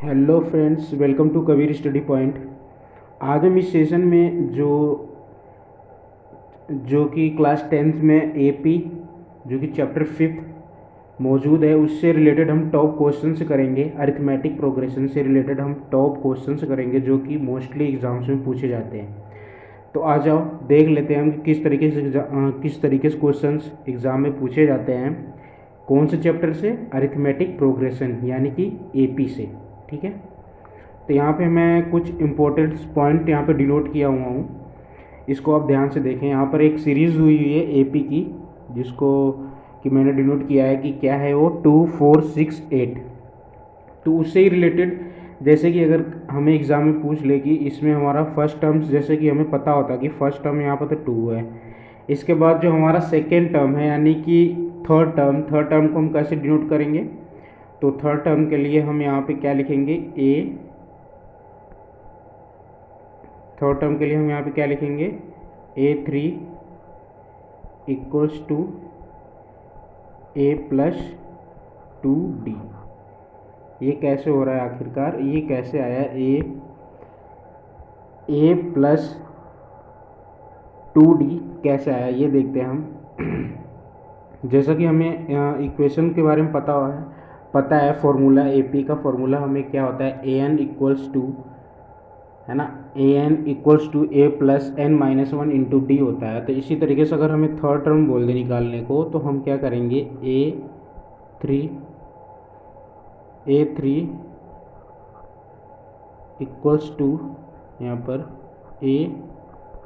Hello friends, welcome to Kabir study point. आज हम इस सेशन में जो कि क्लास टेंथ में एपी जो कि चैप्टर फिफ्थ मौजूद है, उससे रिलेटेड हम टॉप क्वेश्चंस करेंगे। अरिथमेटिक प्रोग्रेशन से रिलेटेड हम टॉप क्वेश्चंस करेंगे जो कि मोस्टली एग्जाम्स में पूछे जाते हैं। तो आ जाओ देख लेते हैं हम कि किस तरीके से क्वेश्चंस एग्ज़ाम में पूछे जाते हैं। कौन से चैप्टर से? अरिथमेटिक प्रोग्रेशन यानी कि एपी से। ठीक है, तो यहाँ पे मैं कुछ इम्पोर्टेंट पॉइंट यहाँ पे डिनोट किया हुआ हूँ, इसको आप ध्यान से देखें। यहाँ पर एक सीरीज़ हुई हुई है एपी की, जिसको कि मैंने डिनोट किया है कि क्या है वो 2468। तो उससे ही रिलेटेड, जैसे कि अगर हमें एग्ज़ाम में पूछ ले कि इसमें हमारा फर्स्ट टर्म्स, जैसे कि हमें पता होता है कि फर्स्ट टर्म यहाँ पर तो 2 है, इसके बाद जो हमारा सेकेंड टर्म है यानी कि थर्ड टर्म को हम कैसे डिनोट करेंगे? तो थर्ड टर्म के लिए हम यहाँ पे क्या लिखेंगे? थर्ड टर्म के लिए हम यहाँ पे क्या लिखेंगे? A3 equals to A+2D। ये कैसे हो रहा है आखिरकार? ये कैसे आया? A+2D कैसे आया ये देखते हैं हम। जैसा कि हमें इक्वेशन के बारे में पता है फॉर्मूला, एपी का फॉर्मूला हमें क्या होता है? an इक्वल्स टू, है ना, an equals to A+n-1 into d होता है। तो इसी तरीके से अगर हमें थर्ड टर्म बोल दे निकालने को, तो हम क्या करेंगे? A3 इक्वल्स टू, यहाँ पर A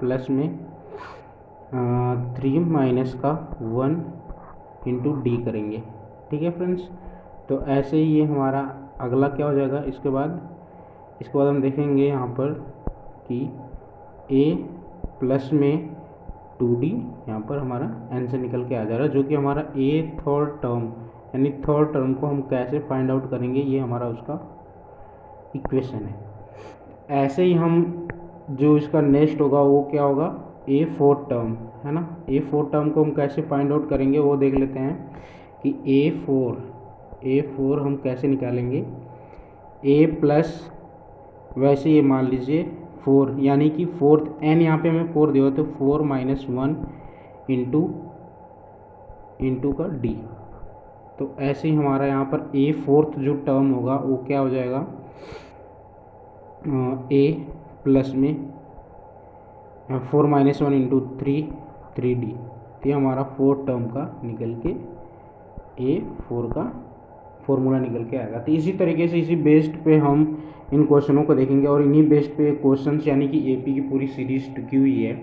प्लस में 3-1 इंटू डी करेंगे। ठीक है फ्रेंड्स, तो ऐसे ही ये हमारा अगला क्या हो जाएगा? इसके बाद हम देखेंगे यहाँ पर कि A प्लस में 2D यहाँ पर हमारा आंसर निकल के आ जा रहा है, जो कि हमारा थर्ड टर्म यानी थर्ड टर्म को हम कैसे फाइंड आउट करेंगे, ये हमारा उसका इक्वेशन है। ऐसे ही हम जो इसका नेक्स्ट होगा वो क्या होगा? फोर्थ टर्म, है ना। फोर्थ टर्म को हम कैसे फाइंड आउट करेंगे वो देख लेते हैं कि A4 हम कैसे निकालेंगे? A प्लस, वैसे ये मान लीजिए 4 यानी कि फोर्थ, n यहाँ पे हमें 4 दिया हो तो 4-1 इंटू का d। तो ऐसे ही हमारा यहाँ पर फोर्थ जो टर्म होगा वो क्या हो जाएगा? A प्लस में 4-1 इंटू 3D। तो ये हमारा फोर्थ टर्म का निकल के A4 का फॉर्मूला निकल के आएगा। तो इसी तरीके से इसी बेस्ड पे हम इन क्वेश्चनों को देखेंगे और इन्हीं बेस्ड पे क्वेश्चंस यानी कि एपी की पूरी सीरीज टिकी हुई है,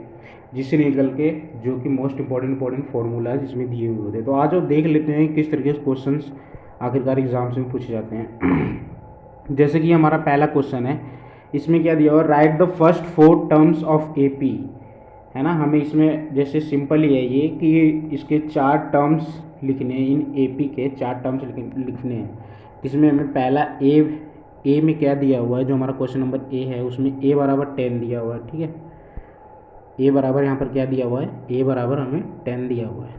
जिससे निकल के जो कि मोस्ट इंपॉर्टेंट फार्मूला जिसमें दिए हुए होते हैं। तो आज देख लेते हैं किस तरीके से क्वेश्चंस आखिरकार एग्जाम्स में पूछे जाते हैं। जैसे कि हमारा पहला क्वेश्चन है, इसमें क्या दिया हुआ? Right the first 4 terms of AP, है ना। हमें इसमें जैसे सिंपल ही है ये कि इसके 4 टर्म्स लिखने हैं, इन एपी के 4 टर्म्स लिखने हैं। इसमें हमें पहला ए में क्या दिया हुआ है? जो हमारा क्वेश्चन नंबर ए है उसमें A बराबर 10 दिया हुआ है। ठीक है, A बराबर यहाँ पर क्या दिया हुआ है? A बराबर हमें 10 दिया हुआ है।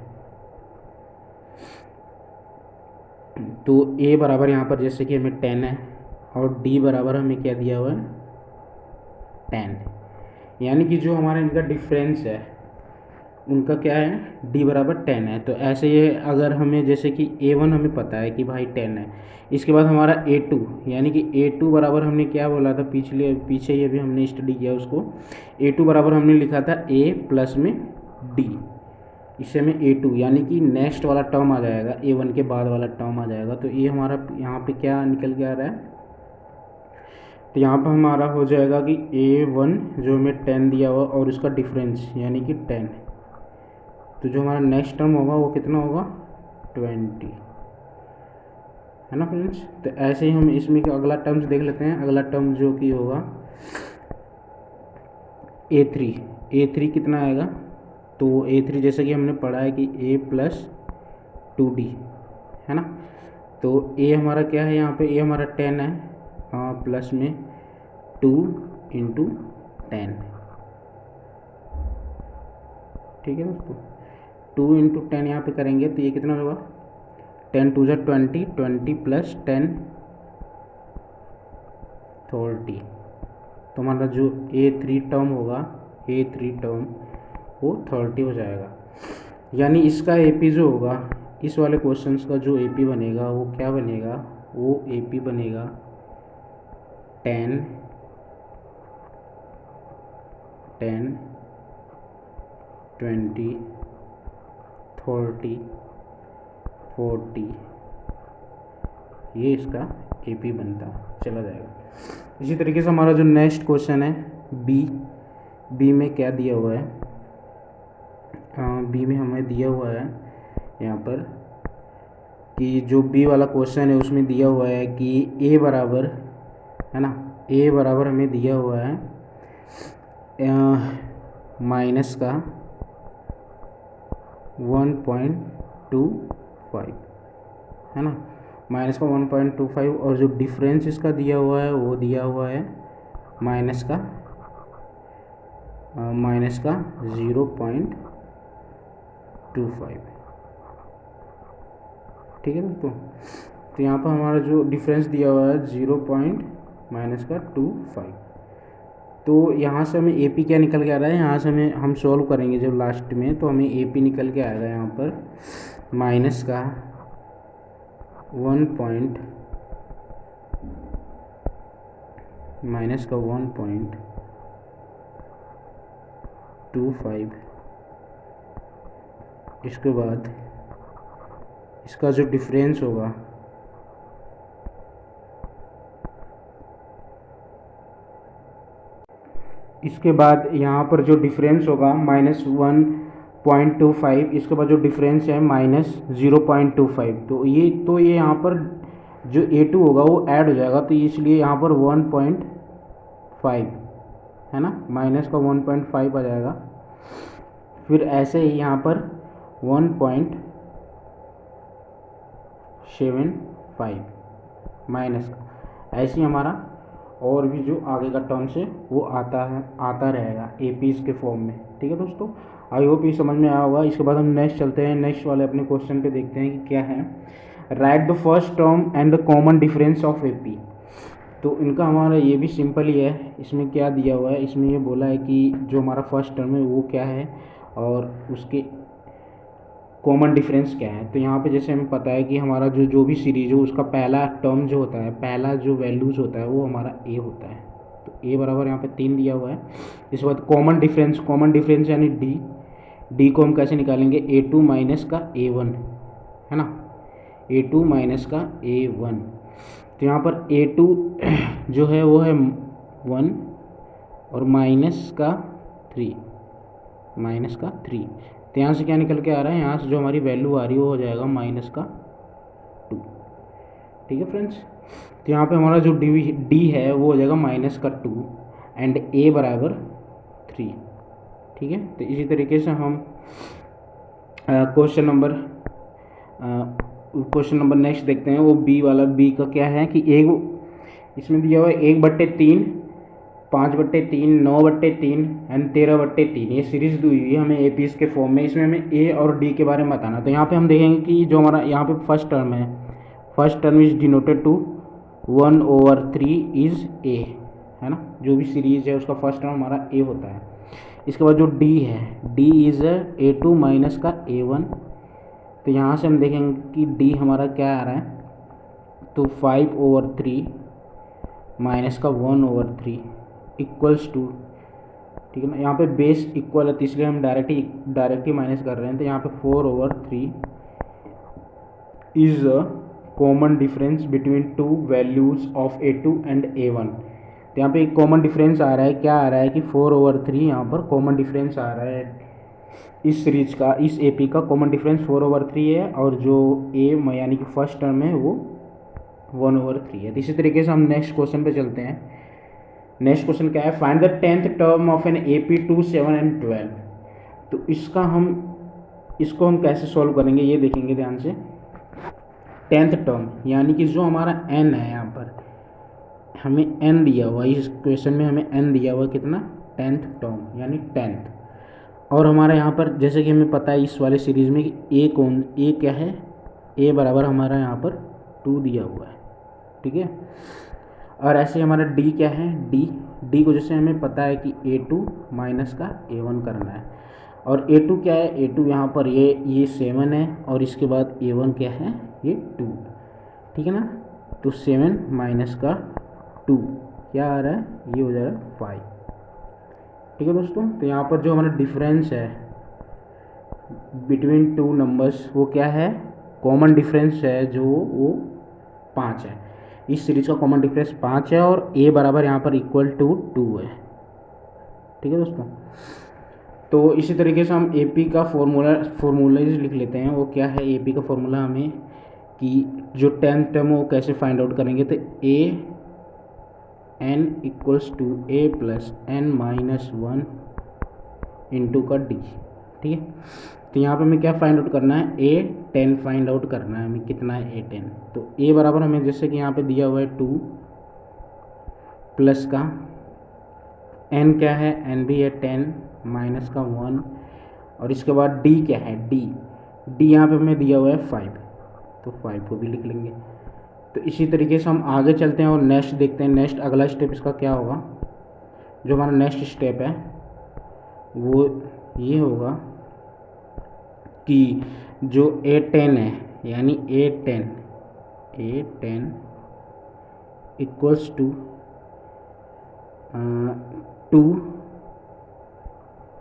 तो A बराबर यहाँ पर जैसे कि हमें 10 है और D बराबर हमें क्या दिया हुआ है? 10। यानी कि जो हमारा इनका डिफरेंस है उनका क्या है? D बराबर 10 है। तो ऐसे ये अगर हमें जैसे कि A1 हमें पता है कि भाई 10 है, इसके बाद हमारा A2 यानी कि A2 बराबर हमने क्या बोला था? पीछे ये भी हमने स्टडी किया उसको। A2 बराबर हमने लिखा था A प्लस में D, इससे हमें A2 यानी कि नेक्स्ट वाला टर्म आ जाएगा, A1 के बाद वाला टर्म आ जाएगा। तो ये हमारा यहाँ पे क्या निकल के आ रहा है? तो यहाँ पर हमारा हो जाएगा कि A1 जो हमें 10 दिया हुआ और उसका डिफरेंस यानी कि 10। तो जो हमारा नेक्स्ट टर्म होगा वो कितना होगा? 20, है ना फ्रेंड्स। तो ऐसे ही हम इसमें का अगला टर्म्स देख लेते हैं। अगला टर्म जो कि होगा A3 कितना आएगा? तो A3 जैसे कि हमने पढ़ा है कि A+2D, है ना। तो A हमारा क्या है? यहाँ पे A हमारा 10 है, हाँ, प्लस में 2 इंटू 10। ठीक है दोस्तों, 2 इंटू 10 यहाँ पे करेंगे तो ये कितना होगा? 10 2 जा 20, 20 प्लस 10 30, तो हमारा जो A3 टर्म होगा, A3 टर्म वो 30 हो जाएगा। यानी इसका AP जो होगा, इस वाले क्वेश्चंस का जो AP बनेगा वो क्या बनेगा, वो AP बनेगा 10, 20, 30, 40, ये इसका AP बनता चला जाएगा। इसी तरीके से हमारा जो नेक्स्ट क्वेश्चन है बी में क्या दिया हुआ है, बी में हमें दिया हुआ है यहाँ पर कि जो बी वाला क्वेश्चन है उसमें दिया हुआ है कि ए बराबर है ना, ए बराबर हमें दिया हुआ है माइनस का 1.25 है ना, माइनस का 1.25, और जो डिफरेंस इसका दिया हुआ है वो दिया हुआ है माइनस का 0.25। ठीक है दोस्तों, तो यहाँ पर हमारा जो डिफरेंस दिया हुआ है 0.25। तो यहाँ से हमें AP क्या निकल के आ रहा है, यहाँ से हम सॉल्व करेंगे जब लास्ट में, तो हमें AP निकल के आएगा यहाँ पर माइनस का 1.25, इसके बाद इसका जो डिफरेंस होगा इसके बाद यहाँ पर जो डिफरेंस होगा -1.25, इसके बाद जो डिफरेंस है -0.25, तो ये यहाँ पर जो A2 होगा वो ऐड हो जाएगा, तो इसलिए यहाँ पर 1.5 है ना, माइनस का 1.5 आ जाएगा। फिर ऐसे ही यहाँ पर 1.75 माइनस का, ऐसे ही हमारा और भी जो आगे का टर्म्स है वो आता रहेगा APs के फॉर्म में। ठीक है दोस्तों, आई होप ये समझ में आया होगा। इसके बाद हम नेक्स्ट चलते हैं, नेक्स्ट वाले अपने क्वेश्चन पे देखते हैं कि क्या है। Right the first term and the common difference of AP। तो इनका हमारा ये भी सिंपल ही है। इसमें क्या दिया हुआ है, इसमें ये बोला है कि जो हमारा फर्स्ट टर्म है वो क्या है और उसके कॉमन डिफरेंस क्या है। तो यहाँ पे जैसे हमें पता है कि हमारा जो भी सीरीज हो उसका पहला टर्म जो होता है, पहला जो वैल्यूज होता है वो हमारा A होता है। तो A बराबर यहाँ पे 3 दिया हुआ है। इसके बाद कॉमन डिफरेंस यानी D को हम कैसे निकालेंगे, A2 माइनस का A1 है ना, A2 माइनस का A1। तो यहाँ पर A2 जो है वो है 1 और माइनस का 3, तो यहाँ से क्या निकल के आ रहा है, यहाँ से जो हमारी वैल्यू आ रही है वो हो जाएगा माइनस का 2। ठीक है फ्रेंड्स, तो यहाँ पे हमारा जो D है वो हो जाएगा माइनस का 2 एंड A बराबर 3। ठीक है, तो इसी तरीके से हम क्वेश्चन नंबर नेक्स्ट देखते हैं। वो बी का क्या है कि इसमें दिया हुआ है 1/3, 5/3, 9/3 एंड 13/3। ये सीरीज दी हुई है हमें APs के फॉर्म में। इसमें हमें A और D के बारे में बताना। तो यहाँ पे हम देखेंगे कि जो हमारा यहाँ पे फर्स्ट टर्म है, first term is denoted to 1/3 is A है ना, जो भी सीरीज है उसका फर्स्ट टर्म हमारा A होता है। इसके बाद जो D है, D इज A2 माइनस का A1। तो यहाँ से हम देखेंगे कि D हमारा क्या आ रहा है, तो 5/3 माइनस का 1/3 इक्वल्स टू, ठीक है ना, यहाँ पे बेस इक्वल है तो इसलिए हम डायरेक्ट ही माइनस कर रहे हैं। तो यहाँ पे 4/3 is a common difference between two values of A2 and A1। तो यहाँ पे एक कॉमन डिफरेंस आ रहा है, क्या आ रहा है कि 4/3 यहाँ पर कॉमन डिफरेंस आ रहा है इस सीरीज का, इस AP का कॉमन डिफरेंस 4/3 है और जो A यानी कि फर्स्ट टर्म है वो 1/3 है। तो इसी तरीके से हम नेक्स्ट क्वेश्चन पे चलते हैं। नेक्स्ट क्वेश्चन क्या है, find the 10th term of an AP 2, 7 and 12। तो इसको हम कैसे सॉल्व करेंगे ये देखेंगे ध्यान से। 10th टर्म यानी कि जो हमारा n है, यहाँ पर हमें n दिया हुआ, इस क्वेश्चन में हमें n दिया हुआ कितना, 10th टर्म यानी 10th। और हमारा यहाँ पर जैसे कि हमें पता है इस वाले सीरीज में कि A क्या है, A बराबर हमारा यहाँ पर 2 दिया हुआ है। ठीक है, और ऐसे हमारा डी क्या है, डी को जैसे हमें पता है कि A2 माइनस का A1 करना है, और A2 क्या है, A2 यहाँ पर ये 7 है, और इसके बाद A1 क्या है, ये 2, ठीक है ना। तो 7 माइनस का 2 क्या आ रहा है, ये हो जाएगा 5, ठीक है दोस्तों। तो यहाँ पर जो हमारा डिफरेंस है बिटवीन टू नंबर्स वो क्या है, कॉमन डिफरेंस है जो वो 5 है। इस सीरीज का कॉमन डिफरेंस 5 है, और a बराबर यहाँ पर इक्वल टू 2 है, ठीक है दोस्तों। तो इसी तरीके से हम AP का फॉर्मूलाज लिख लेते हैं। वो क्या है AP का फॉर्मूला हमें, कि जो 10th टर्म वो कैसे फाइंड आउट करेंगे, तो an equals to a plus n minus 1 into का d, ठीक है। तो यहाँ पे हमें क्या फाइंड आउट करना है, A10 फाइंड आउट करना है हमें, कितना है A10। तो A बराबर हमें जैसे कि यहाँ पे दिया हुआ है 2 प्लस का n क्या है, n भी है 10 माइनस का 1, और इसके बाद D क्या है, D यहाँ पे हमें दिया हुआ है 5, तो 5 को भी लिख लेंगे। तो इसी तरीके से हम आगे चलते हैं और नेक्स्ट देखते हैं। नेक्स्ट अगला स्टेप इसका क्या होगा, जो हमारा नेक्स्ट स्टेप है वो ये होगा कि जो A10 है, यानी A10 इक्वल्स टू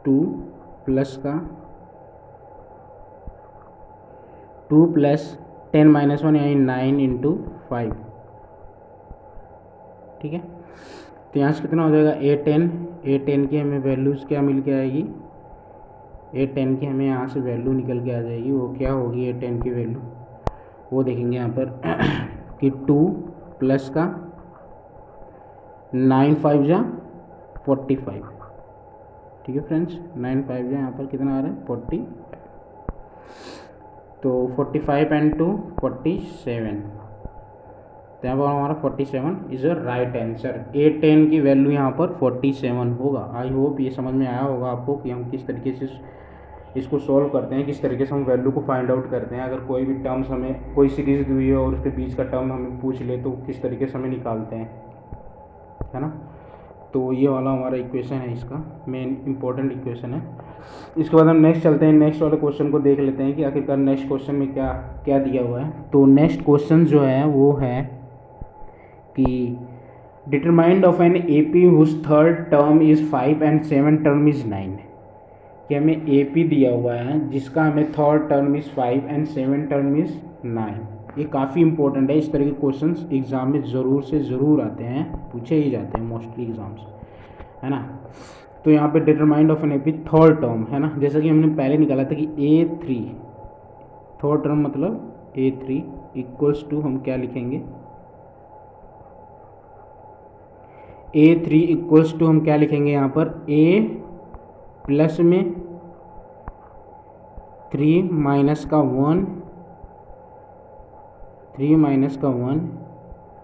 2 प्लस का 2 प्लस 10 माइनस 1 यानी 9 इंटू 5, ठीक है। तो यहाँ से कितना हो जाएगा, A10 की हमें वैल्यूज़ क्या मिल के आएगी, A10 की हमें यहाँ से वैल्यू निकल के आ जाएगी। वो क्या होगी A10 की वैल्यू, वो देखेंगे यहाँ पर कि 2 प्लस का 9 5 जा 45, ठीक है फ्रेंड्स। 9 5 जा यहाँ पर कितना आ रहा है 40, तो 45 एंड 2 47, तो यहाँ पर हमारा 47 is a right answer. A10 की वैल्यू यहाँ पर 47 होगा। आई होप ये समझ में आया होगा आपको कि हम किस तरीके से इसको सॉल्व करते हैं, किस तरीके से हम वैल्यू को फाइंड आउट करते हैं। अगर कोई भी टर्म्स हमें, कोई सीरीज दी हुई है और उसके बीच का टर्म हमें पूछ ले तो किस तरीके से हमें निकालते हैं, है ना। तो ये वाला हमारा इक्वेशन है, इसका मेन इंपॉर्टेंट इक्वेशन है। इसके बाद हम नेक्स्ट चलते हैं, नेक्स्ट वाले क्वेश्चन को देख लेते हैं कि आखिरकार नेक्स्ट क्वेश्चन में क्या क्या दिया हुआ है। तो नेक्स्ट क्वेश्चन जो है वो है कि determined of an AP whose third term is 5 and 7 term is 9, कि हमें AP दिया हुआ है जिसका हमें third term is 5 and 7 term is 9। ये काफ़ी इंपॉर्टेंट है, इस तरह के क्वेश्चंस एग्ज़ाम में ज़रूर से ज़रूर आते हैं, पूछे ही जाते हैं मोस्टली एग्ज़ाम्स, है ना। तो यहाँ पे determined of an AP third term, है ना, जैसा कि हमने पहले निकाला था कि A3 थर्ड टर्म मतलब A3 इक्वल्स टू हम क्या लिखेंगे, A3 इक्वल्स टू हम क्या लिखेंगे यहाँ पर, A प्लस में 3 माइनस का 1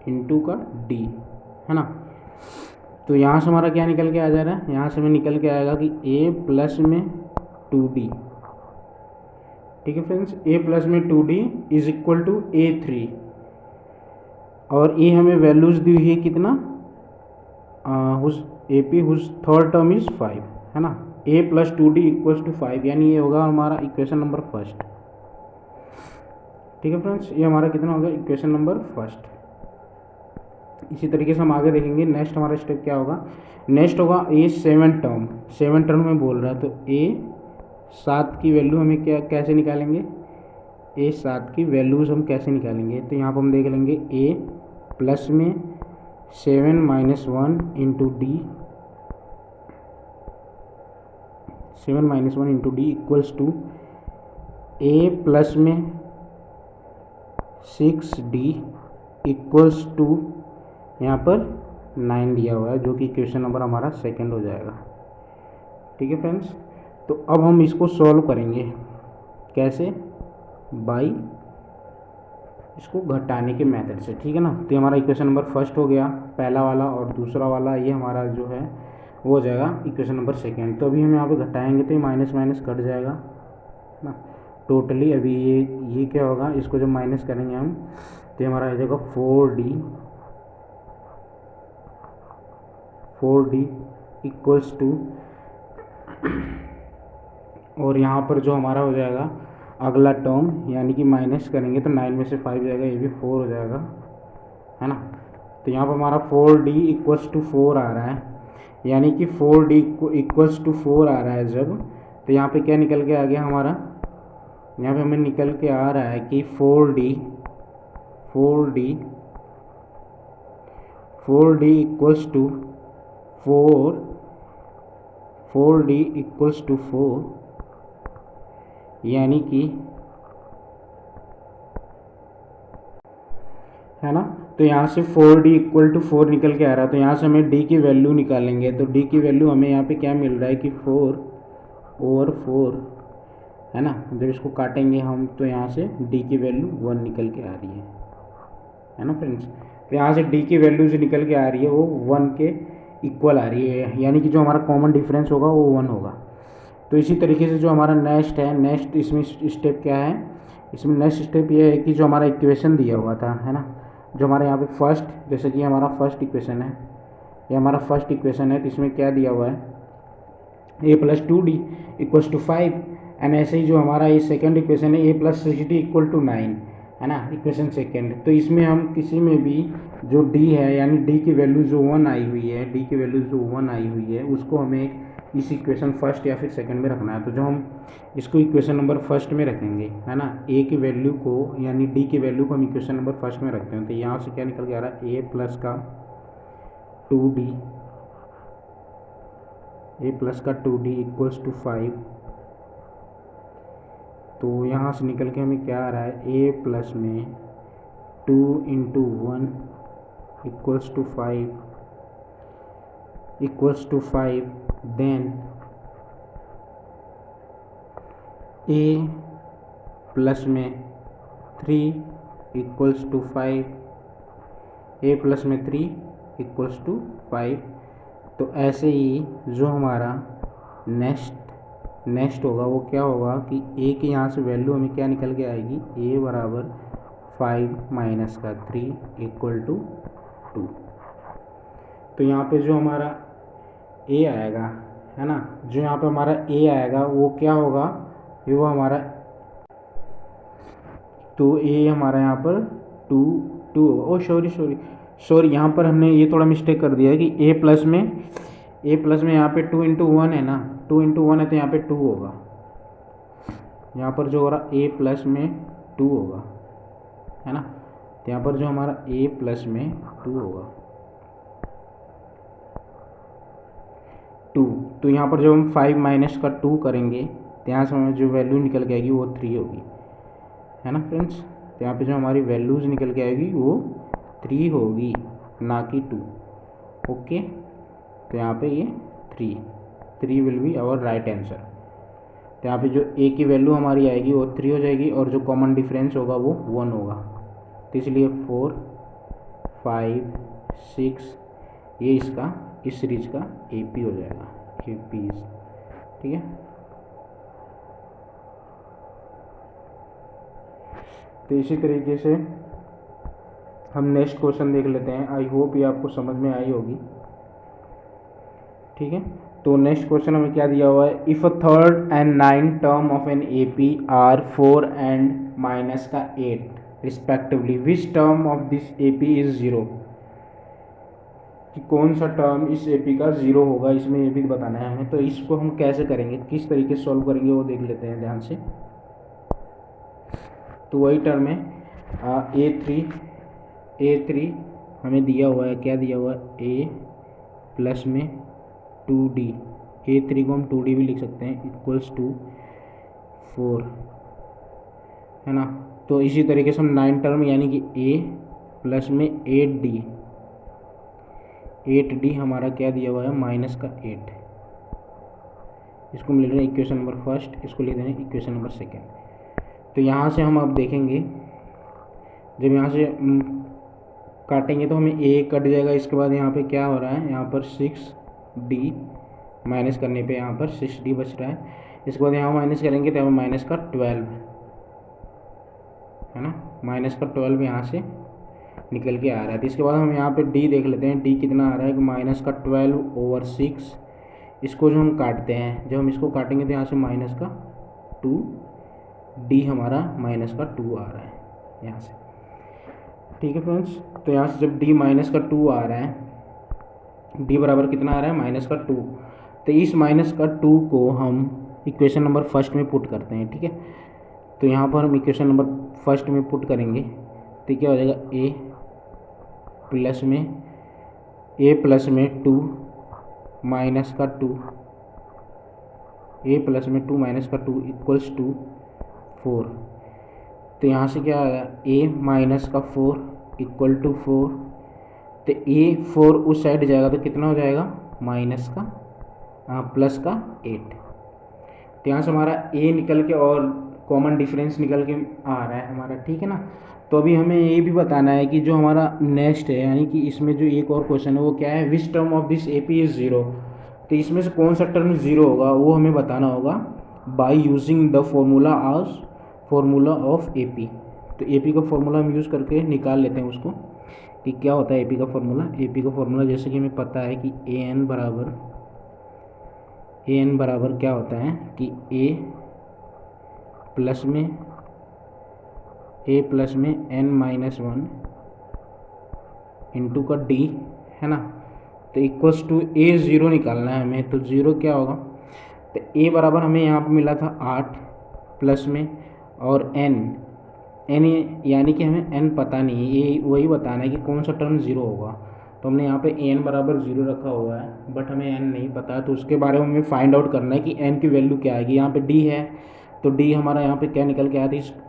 इंटू का D, है ना। तो यहाँ से हमारा क्या निकल के आ जा रहा है, यहाँ से हमें निकल के आएगा कि A प्लस में 2D, ठीक है फ्रेंड्स। A प्लस में 2D is equal to A3, और A हमें वैल्यूज़ दी हुई है कितना, AP whose third term is 5, है ना। A plus 2D equals to 5, यानी ये होगा हमारा इक्वेशन नंबर फर्स्ट, ठीक है फ्रेंड्स। ये हमारा कितना होगा, इक्वेशन नंबर फर्स्ट। इसी तरीके से हम आगे देखेंगे नेक्स्ट हमारा स्टेप क्या होगा। नेक्स्ट होगा A7 टर्म में बोल रहा है, तो A7 की वैल्यू हमें क्या कैसे निकालेंगे, A7 की वैल्यूज़ हम कैसे निकालेंगे। तो यहाँ पर हम देख लेंगे A प्लस में 7 minus 1 into D, 7 minus 1 into D equals to A plus में 6D इक्वल्स टू यहाँ पर 9 दिया हुआ है, जो कि क्वेश्चन नंबर हमारा सेकंड हो जाएगा, ठीक है फ्रेंड्स। तो अब हम इसको सॉल्व करेंगे कैसे, बाई इसको घटाने के मेथड से, ठीक है ना। तो हमारा इक्वेशन नंबर फर्स्ट हो गया पहला वाला, और दूसरा वाला ये हमारा जो है वो हो जाएगा इक्वेशन नंबर सेकेंड। तो अभी हम यहाँ पे घटाएंगे तो ये माइनस माइनस कट जाएगा ना टोटली। अभी ये क्या होगा, इसको जब माइनस करेंगे हम तो ये हमारा आ जाएगा 4D 4d इक्वल्स टू, और यहाँ पर जो हमारा हो जाएगा अगला टर्म यानी कि माइनस करेंगे तो 9 में से 5 जाएगा, ये भी 4 हो जाएगा, है ना। तो यहाँ पर हमारा 4d इक्वल्स टू 4 आ रहा है, यानी कि 4d इक्वल्स टू 4 आ रहा है जब, तो यहाँ पे क्या निकल के आ गया हमारा, यहाँ पे हमें निकल के आ रहा है कि 4d equals to 4d equals to 4, यानी कि, है ना। तो यहाँ से 4d इक्वल टू 4 निकल के आ रहा है, तो यहाँ से हमें d की वैल्यू निकालेंगे, तो d की वैल्यू हमें यहाँ पे क्या मिल रहा है कि 4/4, है ना। जब इसको काटेंगे हम तो यहाँ से d की वैल्यू 1 निकल के आ रही है ना फ्रेंड्स। तो यहाँ से d की वैल्यू जो निकल के आ रही है वो 1 के इक्वल आ रही है, यानी कि जो हमारा कॉमन डिफरेंस होगा वो 1 होगा। तो इसी तरीके से जो हमारा नेक्स्ट इसमें स्टेप क्या है, इसमें नेक्स्ट स्टेप ये है कि जो हमारा इक्वेशन दिया हुआ था, है ना, जो हमारे यहाँ पे फर्स्ट, जैसे कि हमारा फर्स्ट इक्वेशन है, ये हमारा फर्स्ट इक्वेशन है, तो इसमें क्या दिया हुआ है a+2d इक्वल्स टू 5, एंड ऐसे ही जो हमारा ये सेकंड इक्वेशन है a+6d इक्वल टू 9, है ना, इक्वेशन सेकंड। तो इसमें हम किसी में भी जो d है, यानी d की वैल्यू जो 1 आई हुई है, d की वैल्यू जो 1 आई हुई है उसको हमें इस इक्वेशन फर्स्ट या फिर सेकंड में रखना है। तो जो हम इसको इक्वेशन नंबर फर्स्ट में रखेंगे, है ना, a की वैल्यू को यानी d की वैल्यू को हम इक्वेशन नंबर फर्स्ट में रखते हैं, तो यहाँ से क्या निकल के आ रहा है a प्लस का 2d इक्वल्स टू 5। तो यहाँ से निकल के हमें क्या आ रहा है a प्लस में 2 into 1 equals to 5, then a plus में 3 इक्वल्स टू 5, a प्लस में 3 इक्वल्स टू 5। तो ऐसे ही जो हमारा नेक्स्ट होगा वो क्या होगा कि a की यहाँ से वैल्यू हमें क्या निकल के आएगी, a बराबर 5 माइनस का 3 इक्वल टू 2। तो यहाँ पे जो हमारा a आएगा, है ना, जो यहाँ पे हमारा a आएगा वो क्या होगा, वो हमारा, तो a हमारा यहाँ पर 2 होगा। ओ सॉरी यहाँ पर हमने ये थोड़ा मिस्टेक कर दिया है कि a प्लस में यहाँ पे 2 इंटू 1 है ना, 2 इंटू 1 है तो यहाँ पे 2 होगा, यहाँ पर जो हो रहा a प्लस में 2 होगा, है ना। तो यहाँ पर जो हमारा a प्लस में 2 होगा 2, तो यहाँ पर जब हम 5 माइनस का 2 करेंगे तो यहाँ से हमें जो वैल्यू निकल के आएगी वो 3 होगी, है ना फ्रेंड्स। तो यहाँ पे जो हमारी वैल्यूज निकल के आएगी वो 3 होगी, ना कि 2। ओके, तो यहाँ पे ये 3 will be our right answer. तो यहाँ पे जो a की वैल्यू हमारी आएगी वो 3 हो जाएगी, और जो कॉमन डिफरेंस होगा वो 1 होगा, तो इसलिए 4, 5, 6 ये इसका इस सीरीज का AP हो जाएगा, AP, ठीक है। तो इसी तरीके से हम नेक्स्ट क्वेश्चन देख लेते हैं। आई होप ये आपको समझ में आई होगी, ठीक है। तो नेक्स्ट क्वेश्चन हमें क्या दिया हुआ है, if a third and 9 term of an AP are 4 and minus का 8 respectively, which term of this AP is 0, कि कौन सा टर्म इस AP का 0 होगा, इसमें ये भी बताना है हमें। तो इसको हम कैसे करेंगे, किस तरीके से सॉल्व करेंगे वो देख लेते हैं ध्यान से। तो वही टर्म है A3 हमें दिया हुआ है, क्या दिया हुआ है, a प्लस में 2d, A3 को हम 2d भी लिख सकते हैं, इक्वल्स टू 4, है ना। तो इसी तरीके से हम 9 टर्म यानी कि a प्लस में 8d हमारा क्या दिया हुआ है, माइनस का 8, इसको हम ले रहे हैं इक्वेशन नंबर फर्स्ट, इसको ले रहे हैं इक्वेशन नंबर सेकेंड। तो यहाँ से हम अब देखेंगे, जब यहाँ से काटेंगे तो हमें a कट जाएगा, इसके बाद यहाँ पे क्या हो रहा है, यहाँ पर 6d माइनस करने पे यहाँ पर 6d बच रहा है, इसके बाद यहाँ माइनस करेंगे तो हमें माइनस का 12, है ना, माइनस का 12 यहाँ से निकल के आ रहा है। तो इसके बाद हम यहाँ पे डी देख लेते हैं, डी कितना आ रहा है कि -12/6। इसको जो हम काटते हैं, जब हम इसको काटेंगे तो यहाँ से -2, डी हमारा -2 आ रहा है यहाँ से। ठीक है फ्रेंड्स, तो यहाँ से जब डी -2 आ रहा है, डी बराबर कितना आ रहा है -2, तो इस -2 को हम इक्वेशन नंबर फर्स्ट में पुट करते हैं। ठीक है, तो यहाँ पर हम इक्वेशन नंबर फर्स्ट में पुट करेंगे तो क्या हो जाएगा, a प्लस में 2 -2, a प्लस में 2 -2 इक्वल्स टू 4। तो यहाँ से क्या आएगा, a -4 इक्वल टू 4। तो a 4 उस साइड जाएगा तो कितना हो जाएगा, +8। तो यहाँ से हमारा a निकल के और कॉमन डिफरेंस निकल के आ रहा है हमारा। ठीक है ना, तो अभी हमें ये भी बताना है कि जो हमारा नेक्स्ट है, यानी कि इसमें जो एक और क्वेश्चन है वो क्या है, विच term of this AP is 0। तो इसमें से कौन सा टर्म 0 होगा वो हमें बताना होगा by using the formula of AP। तो AP का फॉर्मूला हम यूज़ करके निकाल लेते हैं उसको कि क्या होता है AP का फॉर्मूला। AP का फॉर्मूला जैसे कि हमें पता है कि AN बराबर क्या होता है कि A प्लस में n-1 इंटू का D है ना, तो इक्वल्स टू A0 निकालना है हमें। तो 0 क्या होगा, तो A बराबर हमें यहाँ पर मिला था 8 प्लस में और n यानी कि हमें n पता नहीं है, ये वही बताना है कि कौन सा टर्म 0 होगा। तो हमने यहाँ पे n बराबर 0 रखा हुआ है, बट हमें n नहीं पता है, तो उसके बारे में हमें फाइंड आउट करना है कि n की वैल्यू क्या आएगी। यहाँ पे d है तो d हमारा यहाँ पे क्या निकल के आया था इस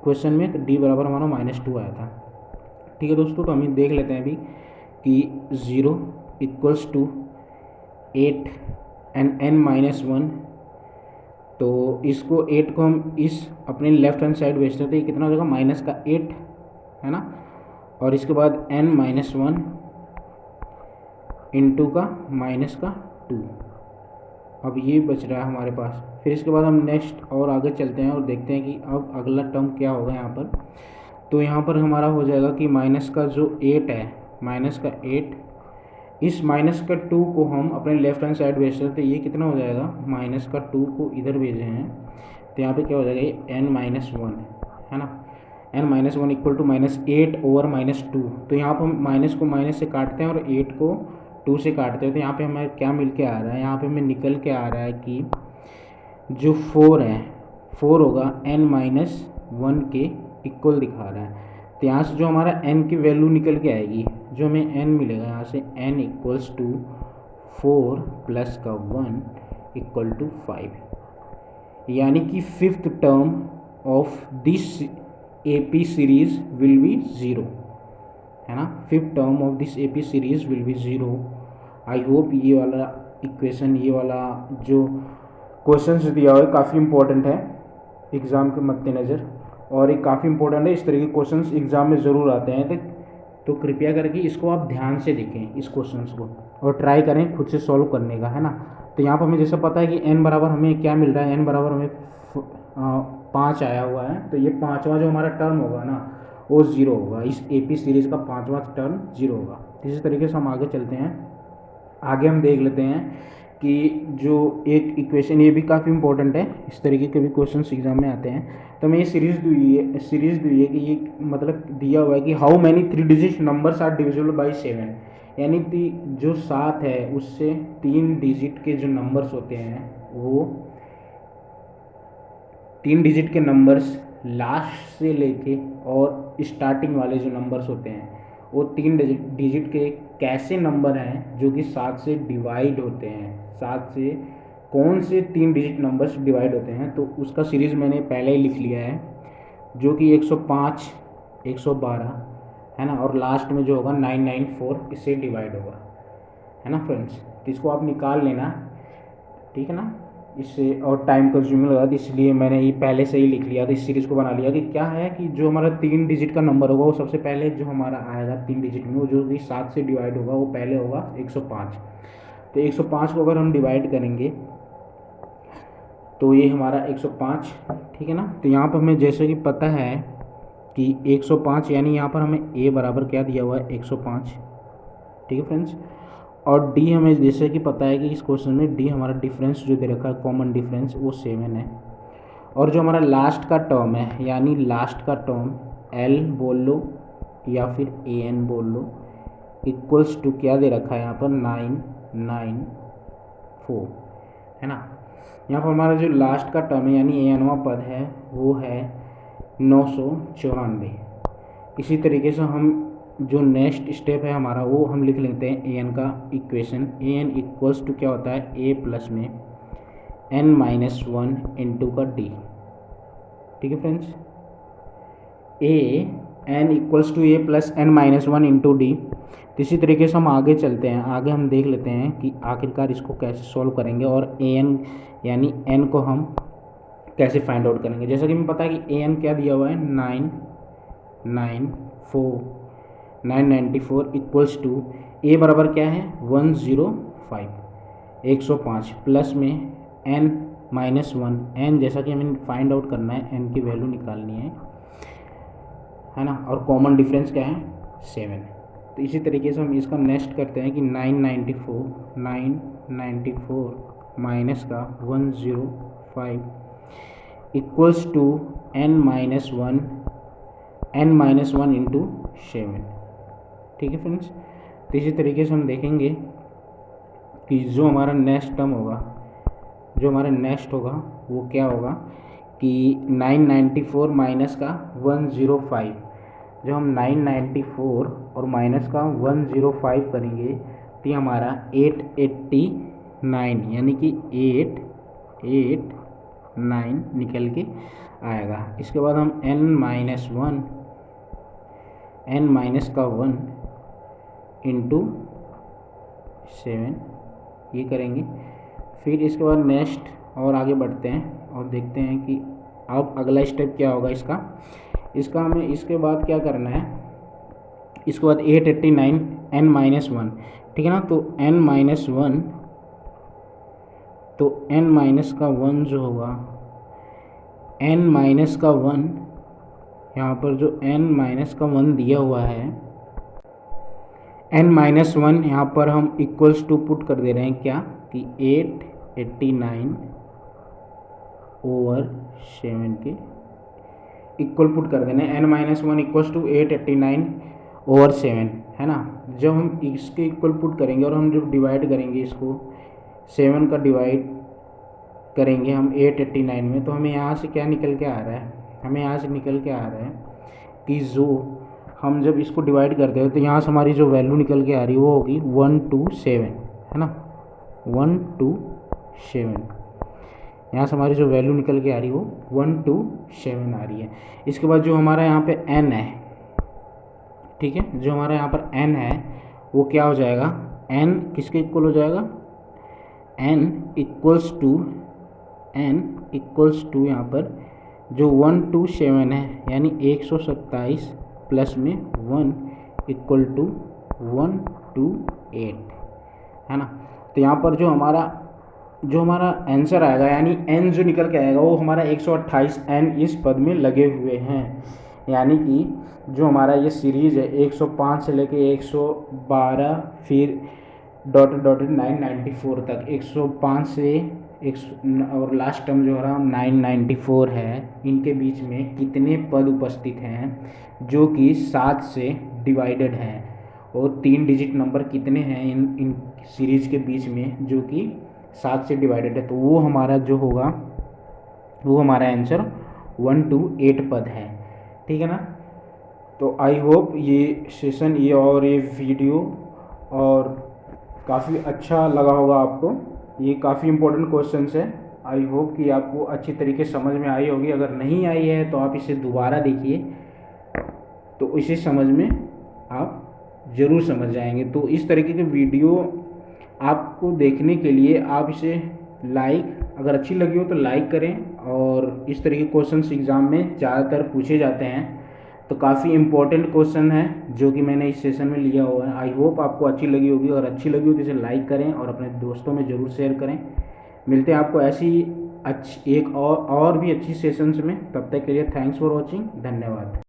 क्वेश्चन में, तो d बराबर हमारा -2 आया था। ठीक है दोस्तों, तो हम देख लेते हैं अभी कि 0 इक्वल्स टू 8 एंड n-1। तो इसको 8 को हम इस अपने लेफ्ट हैंड साइड भेजते हैं तो ये कितना हो जाएगा, -8 है ना, और इसके बाद n-1 इंटू का -2। अब ये बच रहा है हमारे पास। फिर इसके बाद हम नेक्स्ट और आगे चलते हैं और देखते हैं कि अब अगला टर्म क्या होगा यहाँ पर। तो यहाँ पर हमारा हो जाएगा कि -8 है, -8, इस -2 को हम अपने लेफ्ट हैंड साइड भेजते हैं तो ये कितना हो जाएगा, -2 को इधर भेजे हैं तो यहाँ पे क्या हो जाएगा, ये n-1 है ना, n-1 इक्वल टू -8/-2। तो यहाँ पर हम माइनस को माइनस से काटते हैं और 8 को 2 से काटते हैं, तो यहाँ पे हमें क्या मिल के आ रहा है, यहाँ पे हमें निकल के आ रहा है कि जो 4 है, 4 होगा n-1 के इक्वल दिखा रहा है। तो यहाँ से जो हमारा n की वैल्यू निकल के आएगी, जो हमें n मिलेगा यहाँ से n इक्वल्स टू 4 प्लस का 1 इक्वल टू 5, यानी कि fifth term of this AP series will be 0 है ना, fifth term of this AP series will be 0। I hope ये वाला इक्वेशन, ये वाला जो क्वेश्चंस दिया हुआ है काफ़ी इंपॉर्टेंट है एग्ज़ाम के मद्देनज़र, और ये काफ़ी इंपॉर्टेंट है, इस तरह के क्वेश्चंस एग्ज़ाम में ज़रूर आते हैं। तो कृपया करके इसको आप ध्यान से देखें इस क्वेश्चंस को और ट्राई करें खुद से सॉल्व करने का, है ना। तो यहाँ पर हमें जैसे पता है कि n बराबर हमें क्या मिल रहा है, n बराबर हमें 5 आया हुआ है, तो ये 5वां जो हमारा टर्म होगा ना वो 0 होगा, इस AP सीरीज़ का 5वां टर्म 0 होगा। इसी तरीके से हम आगे चलते हैं, आगे हम देख लेते हैं कि जो एक इक्वेशन, ये भी काफ़ी इंपॉर्टेंट है, इस तरीके के भी क्वेश्चन एग्जाम में आते हैं। तो हमें ये सीरीज़ दी है कि ये मतलब दिया हुआ है कि how many 3 digit numbers are divisible by 7, यानी कि जो 7 है उससे 3 डिजिट के जो नंबर्स होते हैं वो 3 डिजिट के नंबर्स लास्ट से लेके और स्टार्टिंग वाले जो नंबर्स होते हैं वो 3 डिजिट के कैसे नंबर हैं जो कि 7 से डिवाइड होते हैं, 7 से कौन से 3 डिजिट नंबर्स डिवाइड होते हैं। तो उसका सीरीज़ मैंने पहले ही लिख लिया है, जो कि 105, 112 है ना, और लास्ट में जो होगा 994 इससे डिवाइड होगा, है ना फ्रेंड्स। तो इसको आप निकाल लेना, ठीक है ना, इससे और टाइम कंज्यूमिंग लगा, इसलिए मैंने ये पहले से ही लिख लिया था, इस सीरीज़ को बना लिया कि क्या है कि जो हमारा 3 डिजिट का नंबर होगा वो सबसे पहले जो हमारा आएगा 3 डिजिट में, वो जो कि 7 से डिवाइड होगा वो पहले होगा 105। तो 105 को अगर हम डिवाइड करेंगे तो ये हमारा 105, ठीक है ना। तो यहाँ पर हमें जैसे कि पता है कि 105, यानी यहाँ पर हमें a बराबर क्या दिया हुआ है 105, ठीक है फ्रेंड्स। और d हमें जैसे कि पता है कि इस क्वेश्चन में d हमारा डिफरेंस जो दे रखा है कॉमन डिफरेंस वो 7 है। और जो हमारा लास्ट का टर्म है, यानी लास्ट का टर्म l बोल लो या फिर an बोल लो, इक्वल्स टू क्या दे रखा है यहाँ पर 994, है ना। यहाँ पर हमारा जो लास्ट का टर्म है यानी anवां पद है वो है 994। इसी तरीके से हम जो नेक्स्ट स्टेप है हमारा वो हम लिख लेते हैं an का इक्वेशन। an इक्वल्स टू क्या होता है a प्लस में n-1 इंटू का d, ठीक है friends. n equals to a plus n-1 into d. इसी तरीके से हम आगे चलते हैं, आगे हम देख लेते हैं कि आखिरकार इसको कैसे सॉल्व करेंगे और an यानी n को हम कैसे फाइंड आउट करेंगे। जैसा कि हमें पता है कि an क्या दिया हुआ है 994 इक्वल्स टू a बराबर क्या है 105 प्लस में n-1, n जैसा कि हमें फाइंड आउट करना है, n की वैल्यू निकालनी है ना। और कॉमन डिफरेंस क्या है 7। तो इसी तरीके से हम इसका नेक्स्ट करते हैं कि 994 माइनस का 105 इक्वल्स टू n-1 इंटू 7, ठीक है फ्रेंड्स। तो इसी तरीके से हम देखेंगे कि जो हमारा नेक्स्ट टर्म होगा, जो हमारा नेक्स्ट होगा वो क्या होगा कि 994 माइनस का 105। जब हम 994 और माइनस का 105 करेंगे तो हमारा 889 यानी कि 889 निकल के आएगा। इसके बाद हम n-1 इंटू 7 ये करेंगे। फिर इसके बाद नेक्स्ट और आगे बढ़ते हैं और देखते हैं कि अब अगला स्टेप क्या होगा इसका हमें इसके बाद क्या करना है। इसके बाद 889 n-1, ठीक है ना। तो n-1 का 1 जो होगा n-1 यहाँ पर जो n-1 दिया हुआ है n-1 यहाँ पर हम इक्वल्स टू पुट कर दे रहे हैं क्या कि 889 ओवर 7 के इक्वल पुट कर देना है। n-1 इक्वल्स टू 889 ओवर 7, है ना। जब हम इसके इक्वल पुट करेंगे और हम जब डिवाइड करेंगे इसको 7 का डिवाइड करेंगे हम 889 में, तो हमें यहाँ से क्या निकल के आ रहा है, हमें यहाँ से निकल के आ रहा है कि जो हम जब इसको डिवाइड करते हैं तो यहाँ से हमारी जो वैल्यू निकल के आ रही है वो होगी 127, है ना। 127 यहाँ से हमारी जो वैल्यू निकल के आ रही है वो 127 आ रही है। इसके बाद जो हमारा यहाँ पे n है, ठीक है, जो हमारा यहाँ पर n है वो क्या हो जाएगा, n किसके इक्वल हो जाएगा, n इक्वल्स टू यहाँ पर जो 127 है यानी 127 प्लस में 1 इक्वल टू 128, है ना। तो यहाँ पर जो हमारा आंसर आएगा यानी n जो निकल के आएगा वो हमारा 128 n इस पद में लगे हुए हैं। यानी कि जो हमारा ये सीरीज़ है 105 से लेके 112 फिर डॉटेड 994 तक, 105 से और लास्ट टर्म जो है 994 है, इनके बीच में कितने पद उपस्थित हैं जो कि 7 से डिवाइडेड हैं, और 3 डिजिट नंबर कितने हैं इन सीरीज़ के बीच में जो कि 7 से डिवाइडेड है। तो वो हमारा जो होगा वो हमारा आंसर 128 पद है, ठीक है ना। तो आई होप ये सेशन और ये वीडियो और काफ़ी अच्छा लगा होगा आपको। ये काफ़ी इम्पोर्टेंट क्वेश्चंस है। आई होप कि आपको अच्छी तरीके से समझ में आई होगी। अगर नहीं आई है तो आप इसे दोबारा देखिए तो इसे समझ में आप ज़रूर समझ जाएंगे। तो इस तरीके के वीडियो आपको देखने के लिए आप इसे अगर अच्छी लगी हो तो लाइक करें। और इस तरह के क्वेश्चंस एग्ज़ाम में ज़्यादातर पूछे जाते हैं, तो काफ़ी इम्पोर्टेंट क्वेश्चन है जो कि मैंने इस सेशन में लिया हुआ है। आई होप आपको अच्छी लगी होगी, और अच्छी लगी हो तो इसे लाइक करें और अपने दोस्तों में ज़रूर शेयर करें। मिलते हैं आपको ऐसी एक और भी अच्छी सेशंस में। तब तक के लिए थैंक्स फॉर वॉचिंग, धन्यवाद।